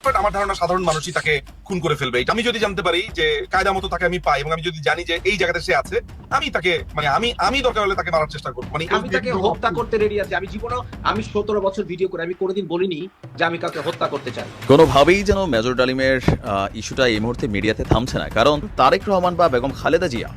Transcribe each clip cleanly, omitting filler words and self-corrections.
But আমার ধারণা সাধারণ মানুষই তাকে খুন করে ফেলবে। এটা আমি যদি জানতে পারি যে কায়দা মতো তাকে আমি পাই এবং আমি যদি জানি যে এই জায়গাতে সে আছে, আমি তাকে মানে আমি দরকার হলে তাকে মারার চেষ্টা করবো। মানে আমি তাকে হত্যা করতে রেডি আছি। আমি জীবনেও আমি 17 বছর ভিডিও করে আমি কোনোদিন বলিনি যে আমি কাউকে হত্যা করতে চাই। কোনোভাবেই যেন মেজর ডালিমের ইস্যুটা এই মুহূর্তে মিডিয়াতে থামছে না, কারণ তারেক রহমান বা বেগম খালেদা জিয়া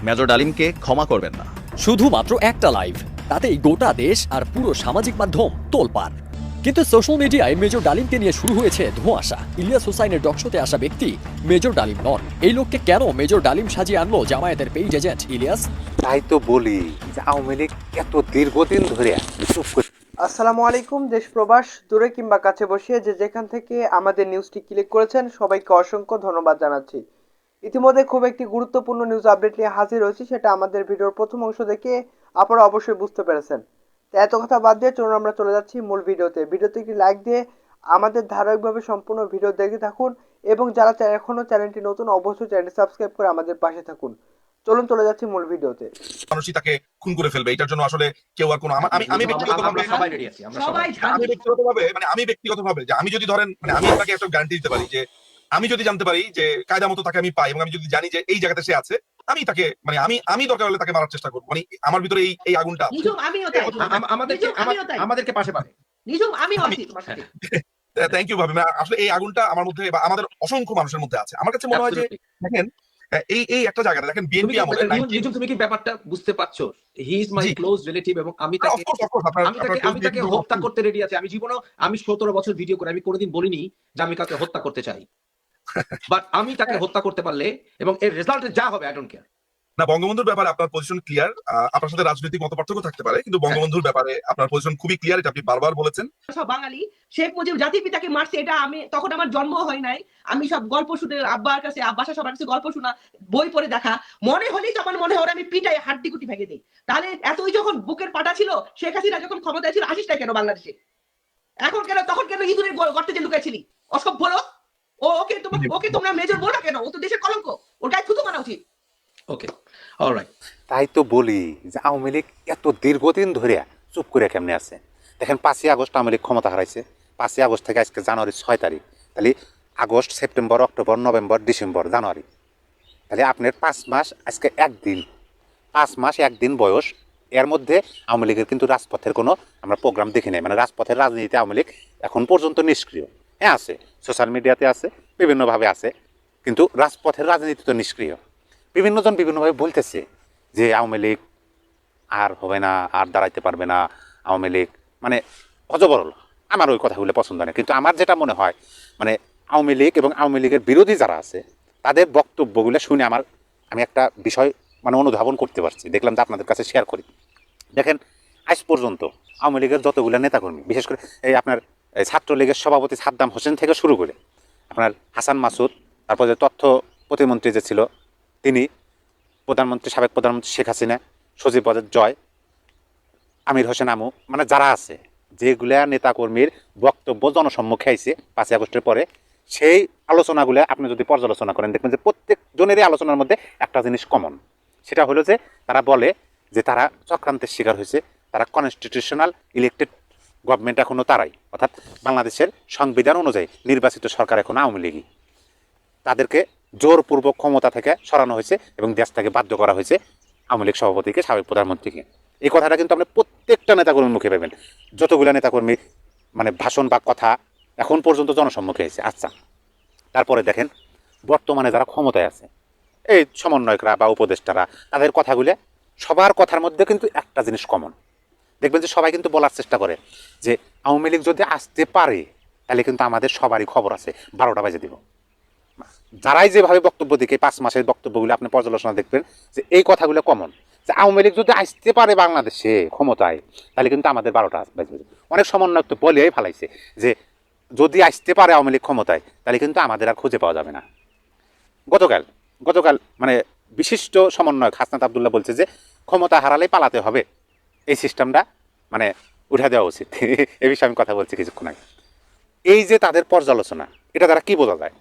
মেজর ডালিমকে ক্ষমা করবেন না। শুধুমাত্র একটা লাইভ, তাতেই গোটা দেশ আর পুরো সামাজিক মাধ্যম তোলপাড়। কিন্তু সোশ্যাল মিডিয়ায় মেজর ডালিমকে নিয়ে শুরু হয়েছে ধোঁয়াশা। ইলিয়াস হোসাইনের ডকশোতে আসা ব্যক্তি মেজর ডালিম নন। এই লোককে কেন মেজর ডালিম সাজিয়ে আনলো জামায়াতের পেইজ এজেন্ট ইলিয়াস? তাই তো বলি যে আওয়ামী লীগ এত দীর্ঘদিন ধরে আসসালামু আলাইকুম। দেশ প্রবাস দূরে কিংবা কাছে বসিয়ে যে যেখান থেকে আমাদের নিউজটি ক্লিক করেছেন সবাইকে অসংখ্য ধন্যবাদ জানাচ্ছি। ইতিমধ্যে খুব একটি গুরুত্বপূর্ণ নিউজ আপডেট নিয়ে হাজির হয়েছি, সেটা আমাদের ভিডিওর প্রথম অংশ দেখে আপনারা অবশ্যই বুঝতে পেরেছেন। তো এত কথা বাদ দিয়ে চলুন আমরা চলে যাচ্ছি মূল ভিডিওতে। ভিডিওতে একটি লাইক দিয়ে আমাদের ধারাবাহিকভাবে সম্পূর্ণ ভিডিও দেখতে থাকুন এবং যারা এখনো চ্যানেলটি নতুন অবশ্যই চ্যানেলটি সাবস্ক্রাইব করে আমাদের পাশে থাকুন। চলুন চলে যাচ্ছি মূল ভিডিওতে। মানুষই তাকে খুন করে ফেলবে। এটার জন্য আসলে কেউ আর কোনো আমি ব্যক্তিগতভাবে সবাই রেডি আছি। আমরা সবাই আমি ব্যক্তিগতভাবে যে আমি যদি ধরেন মানে আমি তাকে একটা গ্যারান্টি দিতে পারি যে আমি যদি জানতে পারি যে কায়দা মতো তাকে আমি পাই এবং আমি যদি জানি যে এই জায়গাতে সে আছে, আমি তাকে মানে আমি দরকার হলে তাকে মারার চেষ্টা করবো। মানে আমার ভিতরে এই আগুনটা আমাদেরকে পাশে পাবে। থ্যাংক ইউ ভাবি। আসলে এই আগুনটা আমার মধ্যে বা আমাদের অসংখ্য মানুষের মধ্যে আছে। আমার কাছে মনে হয় যে দেখেন এই একটা জায়গাতে দেখেন বিএনপি আমলে তুমি কি ব্যাপারটা বুঝতে পারছো? He is my close relative এবং আমি তাকে হত্যা করতে রেডি আছি। আমি জীবনেও আমি 17 বছর ভিডিও করে আমি কোনোদিন বলিনি যে আমি কাউকে হত্যা করতে চাই। বাট আমি তাকে হত্যা করতে পারলে এবং এর রেজাল্টে যা হবে আই ডোন্ট কেয়ার। না, বঙ্গবন্ধুর ব্যাপারে আপনার পজিশন ক্লিয়ার। আপনার সাথে রাজনৈতিক মতপার্থক্য থাকতে পারে, কিন্তু বঙ্গবন্ধুর ব্যাপারে আপনার পজিশন খুবই ক্লিয়ার। এটা আপনি বারবার বলেছেন। সব বাঙালি শেখ মুজিব জাতির পিতাকে মারছে, এটা আমি তখন আমার জন্ম হয় নাই। আমি সব গল্প শুনে আব্বার কাছে আব্বাসা সবার কাছে গল্প শোনা, বই পড়ে দেখা, মনে হলেই তো আমার মনে হয় আমি পিটাই হাড্ডি গুটি ভেঙে দিই। তাহলে এতই যখন বুকের পাটা ছিল, শেখ হাসিনা যখন ক্ষমতায় ছিল, আসিস না কেন বাংলাদেশে? এখন কেন তখন কেন ইঁদুরের গর্তে যে লুকাইছিলি? অসভ্য লোক। ওকে তোমরা মেজর বলো না কেন? ও তো দেশের কলঙ্ক, ওর গায়ে থুতু মারা উচিত। Okay alright. তাই তো বলি যে আওয়ামী লীগ এত দীর্ঘদিন ধরে চুপ করে কেমনে আছে। দেখেন 5ই আগস্ট আওয়ামী লীগ ক্ষমতা হারাইছে। 5ই আগস্ট থেকে আজকে জানুয়ারি 6 তারিখ, তাহলে August, September, October, November, December, January, তাহলে আপনার 5 মাস আজকে একদিন, 5 মাস একদিন বয়স। এর মধ্যে আওয়ামী লীগের কিন্তু রাজপথের কোনো আমরা প্রোগ্রাম দেখি নাই। মানে রাজপথের রাজনীতিতে আওয়ামী লীগ এখন পর্যন্ত নিষ্ক্রিয়। হ্যাঁ আছে, সোশ্যাল মিডিয়াতে আছে, বিভিন্নভাবে আছে, কিন্তু রাজপথের রাজনীতি তো নিষ্ক্রিয়। বিভিন্নজন বিভিন্নভাবে বলতেছে যে আওয়ামী লীগ আর হবে না, আর দাঁড়াইতে পারবে না, আওয়ামী লীগ মানে অজবরল। আমার ওই কথাগুলো পছন্দ না, কিন্তু আমার যেটা মনে হয় মানে আওয়ামী লীগ এবং আওয়ামী লীগের বিরোধী যারা আছে তাদের বক্তব্যগুলো শুনে আমি একটা বিষয় মানে অনুধাবন করতে পারছি। দেখলাম যে আপনাদের কাছে শেয়ার করি। দেখেন আজ পর্যন্ত আওয়ামী লীগের যতগুলো নেতাকর্মী, বিশেষ করে এই আপনার ছাত্রলীগের সভাপতি সাদ্দাম হোসেন থেকে শুরু করে আপনার হাসান মাসুদ, তারপর যে তথ্য প্রতিমন্ত্রী যে ছিল তিনি, প্রধানমন্ত্রী, সাবেক প্রধানমন্ত্রী শেখ হাসিনা, সজীব ওয়াজেদ জয়, আমির হোসেন আমু, মানে যারা আছে, যেগুলা নেতাকর্মীর বক্তব্য জনসম্মুখে আইছে 5ই আগস্টের পরে, সেই আলোচনাগুলো আপনি যদি পর্যালোচনা করেন দেখবেন যে প্রত্যেক জনেরই আলোচনার মধ্যে একটা জিনিস কমন। সেটা হলো যে তারা বলে যে তারা চক্রান্তের শিকার হয়েছে, তারা কনস্টিটিউশনাল ইলেক্টেড গভর্নমেন্ট এখনও তারাই, অর্থাৎ বাংলাদেশের সংবিধান অনুযায়ী নির্বাচিত সরকার এখন আওয়ামী লীগই। তাদেরকে জোরপূর্বক ক্ষমতা থেকে সরানো হয়েছে এবং দেশ থেকে বাধ্য করা হয়েছে আওয়ামী লীগ সভাপতিকে, সাবেক প্রধানমন্ত্রীকে। এই কথাটা কিন্তু আপনি প্রত্যেকটা নেতাকর্মীর মুখে পাবেন। যতগুলো নেতাকর্মী মানে ভাষণ বা কথা এখন পর্যন্ত জনসম্মুখে হয়েছে। আচ্ছা, তারপরে দেখেন বর্তমানে যারা ক্ষমতায় আছে, এই সমন্বয়করা বা উপদেষ্টারা, তাদের কথাগুলো সবার কথার মধ্যে কিন্তু একটা জিনিস কমন। দেখবেন যে সবাই কিন্তু বলার চেষ্টা করে যে আওয়ামী লীগ যদি আসতে পারে তাহলে কিন্তু আমাদের সবারই খবর আছে, 12টা বাজে দিব। যারাই যেভাবে বক্তব্য দিকে 5 মাসের বক্তব্যগুলো আপনি পর্যালোচনা দেখবেন যে এই কথাগুলো কমন, যে আওয়ামী লীগ যদি আসতে পারে বাংলাদেশে ক্ষমতায় তাহলে কিন্তু আমাদের 12টা বাজবে। অনেক সমন্বয়ক তো বলেই ফেলাইছে যে যদি আসতে পারে আওয়ামী লীগ ক্ষমতায় তাহলে কিন্তু আমাদের আর খুঁজে পাওয়া যাবে না। গতকাল মানে বিশিষ্ট সমন্বয়ক হাসনাত আবদুল্লাহ বলছে যে ক্ষমতা হারালে পালাতে হবে, এই সিস্টেমটা মানে উঠে দেওয়া উচিত। এ বিষয়ে আমি কথা বলছি কিছুক্ষণ আগে। এই যে তাদের পর্যালোচনা, এটা দ্বারা কি বোঝা যায়?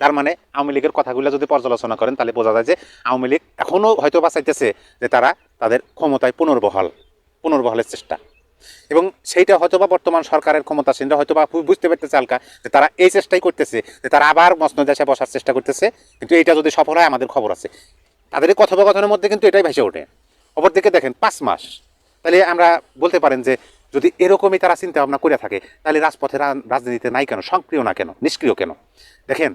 তার মানে আওয়ামী লীগের কথাগুলো যদি পর্যালোচনা করেন তাহলে বোঝা যায় যে আওয়ামী লীগ এখনও হয়তো বা চাইতেছে যে তারা তাদের ক্ষমতায় পুনর্বহালের চেষ্টা। এবং সেইটা হয়তোবা বর্তমান সরকারের ক্ষমতাসীনরা হয়তোবা বুঝতে পারতেছে হালকা যে তারা এই চেষ্টাই করতেছে যে তারা আবার মসনদে এসে বসার চেষ্টা করতেছে, কিন্তু এটা যদি সফল হয় আমাদের খবর আছে। তাদের এই কথোপকথনের মধ্যে কিন্তু এটাই ভেসে ওঠে। অপরদিকে দেখেন 5 মাস, তাহলে আমরা বলতে পারেন যে যদি এরকমই তারা চিন্তা ভাবনা করে থাকে তাহলে রাজপথের রাজনীতিতে নাই কেন, সক্রিয় না কেন, নিষ্ক্রিয় কেন? দেখেন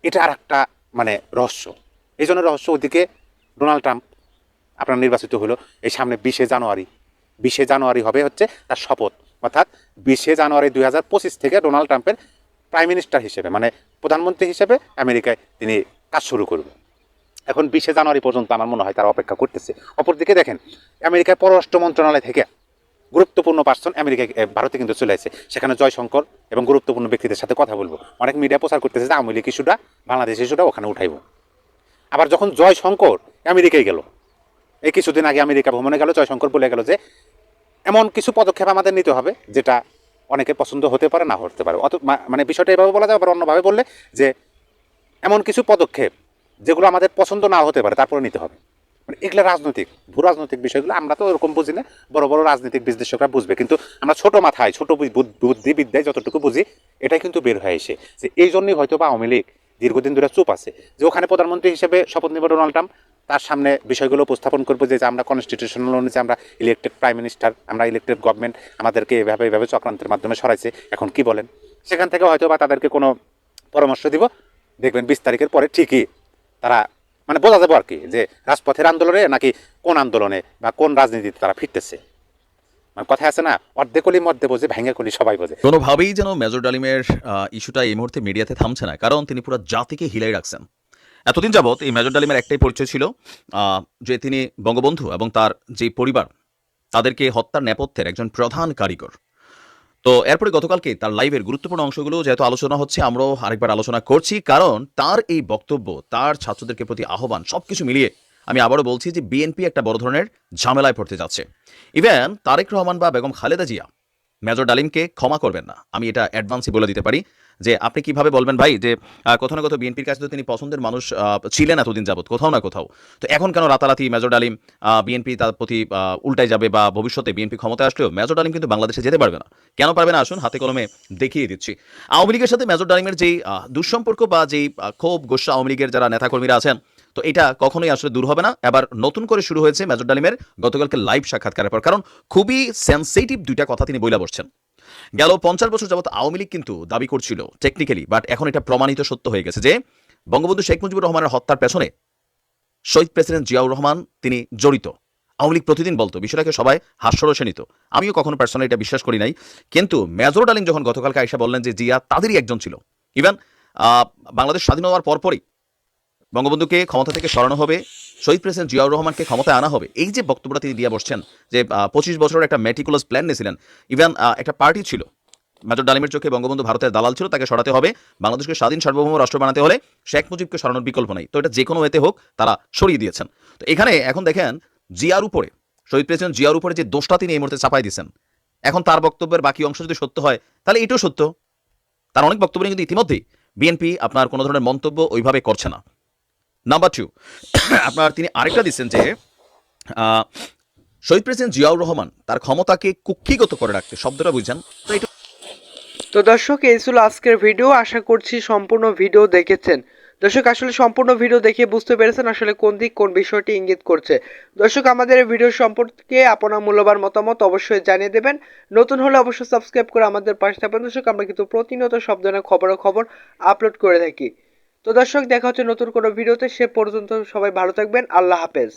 এটা আর একটা মানে রহস্য। এই জন্য রহস্য, ওদিকে ডোনাল্ড ট্রাম্প আপনার নির্বাচিত হলো এই সামনে 20 জানুয়ারি হবে হচ্ছে তার শপথ, অর্থাৎ 20 জানুয়ারি 2025 থেকে ডোনাল্ড ট্রাম্পের প্রাইম মিনিস্টার হিসেবে মানে প্রধানমন্ত্রী হিসেবে আমেরিকায় তিনি কাজ শুরু করবেন। এখন 20 জানুয়ারি পর্যন্ত আমার মনে হয় তারা অপেক্ষা করতেছে। অপরদিকে দেখেন আমেরিকার পররাষ্ট্র মন্ত্রণালয় থেকে গুরুত্বপূর্ণ পার্সন ভারতে কিন্তু চলে আসে, সেখানে জয়শঙ্কর এবং গুরুত্বপূর্ণ ব্যক্তিদের সাথে কথা বলবো। অনেক মিডিয়া প্রচার করতেছে যে আওয়ামী লীগ ইস্যুটা, বাংলাদেশ ইস্যুটা ওখানে উঠাইব। আবার যখন জয়শঙ্কর আমেরিকায় গেল, এই কিছুদিন আগে আমেরিকা ভ্রমণে গেল, জয়শঙ্কর বলে গেল যে এমন কিছু পদক্ষেপ আমাদের নিতে হবে যেটা অনেকের পছন্দ হতে পারে, না হতে পারে। মানে বিষয়টা এভাবে বলা যায়, আবার অন্যভাবে বললে যে এমন কিছু পদক্ষেপ যেগুলো আমাদের পছন্দ না হতে পারে তারপরে নিতে হবে। মানে এগুলো রাজনৈতিক, ভূ রাজনৈতিক বিষয়গুলো আমরা তো ওরকম বুঝি না, বড় বড় রাজনৈতিক বিশ্লেষকরা বুঝবে। কিন্তু আমরা ছোট মাথায়, ছোট বুদ্ধিবিদ্যায় যতটুকু বুঝি এটাই কিন্তু বের হয়ে এসে যে এই জন্যই হয়তো বা আওয়ামী লীগ দীর্ঘদিন ধরে চুপ আছে, যে ওখানে প্রধানমন্ত্রী হিসেবে শপথ নেব ডোনাল্ড ট্রাম্প, তার সামনে বিষয়গুলো উপস্থাপন করবো যে আমরা কনস্টিটিউশনাল অনুযায়ী আমরা ইলেক্টেড প্রাইম মিনিস্টার, আমরা ইলেক্টেড গভর্নমেন্ট, আমাদেরকে এভাবে চক্রান্তের মাধ্যমে সরাইছে, এখন কি বলেন? সেখান থেকে হয়তো বা তাদেরকে কোনো পরামর্শ দিব, দেখবেন 20 তারিখের পরে ঠিকই তারা মানে বোঝা যাবো আর কি যে রাজপথের আন্দোলনে নাকি কোন আন্দোলনে বা কোন রাজনীতিতে তারা ফিরতেছে। মানে কথা আছে না, অর্ধেকলি মধ্যে বোঝে, ভেঙে কলি সবাই বোঝে। কোনোভাবেই যেন মেজর ডালিমের ইস্যুটা এই মুহূর্তে মিডিয়াতে থামছে না, কারণ তিনি পুরো জাতিকে হিলাই রাখছেন। এতদিন যাবৎ এই মেজর ডালিমের একটাই পরিচয় ছিল যে তিনি বঙ্গবন্ধু এবং তার যে পরিবার তাদেরকে হত্যার নেপথ্যের একজন প্রধান কারিগর। তো এরপরে গতকালকে তার লাইভের গুরুত্বপূর্ণ অংশগুলো যেহেতু আলোচনা হচ্ছে, আমরাও আরেকবার আলোচনা করছি, কারণ তার এই বক্তব্য, তার ছাত্রদেরকে প্রতি আহ্বান, সবকিছু মিলিয়ে আমি আবারও বলছি যে বিএনপি একটা বড় ধরনের ঝামেলায় পড়তে যাচ্ছে। ইভেন তারেক রহমান বা বেগম খালেদা জিয়া মেজর ডালিমকে ক্ষমা করবেন না, আমি এটা অ্যাডভান্সই বলে দিতে পারি। যে আপনি কিভাবে বলবেন ভাই যে কোথাও না কোথাও বিএনপির কাছে তো তিনি পছন্দের মানুষ ছিলেন এতদিন যাবত, কোথাও না কোথাও, তো এখন কেন রাতারাতি মেজর ডালিম বিএনপি তার প্রতি উল্টায় যাবে, বা ভবিষ্যতে বিএনপি ক্ষমতায় আসলেও মেজর ডালিম কিন্তু বাংলাদেশে যেতে পারবে না। কেন পারবে না আসুন হাতে কলমে দেখিয়ে দিচ্ছি। আওয়ামী লীগের সাথে মেজর ডালিমের যেই দুঃসম্পর্ক বা যেই ক্ষোভ গোস্বা আওয়ামী লীগের যারা নেতাকর্মীরা আছেন, তো এটা কখনোই আসলে দূর হবে না। এবার নতুন করে শুরু হয়েছে মেজর ডালিমের গতকালকে লাইভ সাক্ষাৎকারের পর, কারণ খুবই সেন্সিটিভ দুইটা কথা তিনি বইলা বসছেন। গেল 50 বছর যাবত আওয়ামী লীগ কিন্তু দাবি করছিল টেকনিক্যালি, বাট এখন এটা প্রমাণিত সত্য হয়ে গেছে যে বঙ্গবন্ধু শেখ মুজিবুর রহমানের হত্যার পেছনে শহীদ প্রেসিডেন্ট জিয়াউর রহমান তিনি জড়িত। আওয়ামী লীগ প্রতিদিন বলতো, বিষয়টাকে সবাই হাস্যরসে নিত, আমিও কখনো পার্সোনালি এটা বিশ্বাস করি নাই। কিন্তু মেজর ডালিম যখন গতকালকে আইসা বললেন যে জিয়া তাদেরই একজন ছিল, ইভেন বাংলাদেশ স্বাধীন হওয়ার পরপরই বঙ্গবন্ধুকে ক্ষমতা থেকে সরানো হবে, শহীদ প্রেসিডেন্ট জিয়াউর রহমানকে ক্ষমতায় আনা হবে, এই যে বক্তব্যটা তিনি দিয়ে বসছেন যে 25 বছরের একটা মেটিকুলাস প্ল্যান নিয়েছিলেন। ইভেন একটা পার্টি ছিল, মেজর ডালিমের চোখে বঙ্গবন্ধু ভারতের দালাল ছিল, তাকে সরাতে হবে, বাংলাদেশকে স্বাধীন সার্বভৌম রাষ্ট্র বানাতে হলে শেখ মুজিবকে সরানোর বিকল্প নেই, তো এটা যে কোনো ওয়েতে হোক তারা সরিয়ে দিয়েছেন। তো এখানে এখন দেখেন জিয়ার উপরে, শহীদ প্রেসিডেন্ট জিয়ার উপরে যে দোষটা তিনি এই মুহূর্তে চাপাই দিয়েছেন, এখন তার বক্তব্যের বাকি অংশ যদি সত্য হয় তাহলে এটাও সত্য। তার অনেক বক্তব্য কিন্তু ইতিমধ্যেই বিএনপি আপনার কোনো ধরনের মন্তব্য ওইভাবে করছে না। নাম্বার 2, আপনার তিনি আরেকটা দিচ্ছেন যে শহীদ প্রেসিডেন্ট জিয়াউর রহমান তার ক্ষমতাকে কুক্ষিগত করে রাখতে, শব্দটা বুঝছেন তো এটা। তো দর্শক, এই ছিল আজকের ভিডিও। আশা করছি সম্পূর্ণ ভিডিও দেখেছেন। দর্শক আসলে সম্পূর্ণ ভিডিও দেখে বুঝতে পেরেছেন আসলে কোন দিক কোন বিষয়টি ইঙ্গিত করছে। দর্শক আমাদের এই ভিডিও সম্পর্কে আপনার মূল্যবান মতামত অবশ্যই জানিয়ে দেবেন। নতুন হলে অবশ্যই সাবস্ক্রাইব করে আমাদের পাশে থাকবেন। দর্শক আমরা কিন্তু প্রতিনিয়ত সব ধরনের খবর আপলোড করে থাকি। তো দর্শক দেখা হচ্ছে নতুন কোনো ভিডিওতে, সে পর্যন্ত সবাই ভালো থাকবেন। আল্লাহ হাফেজ।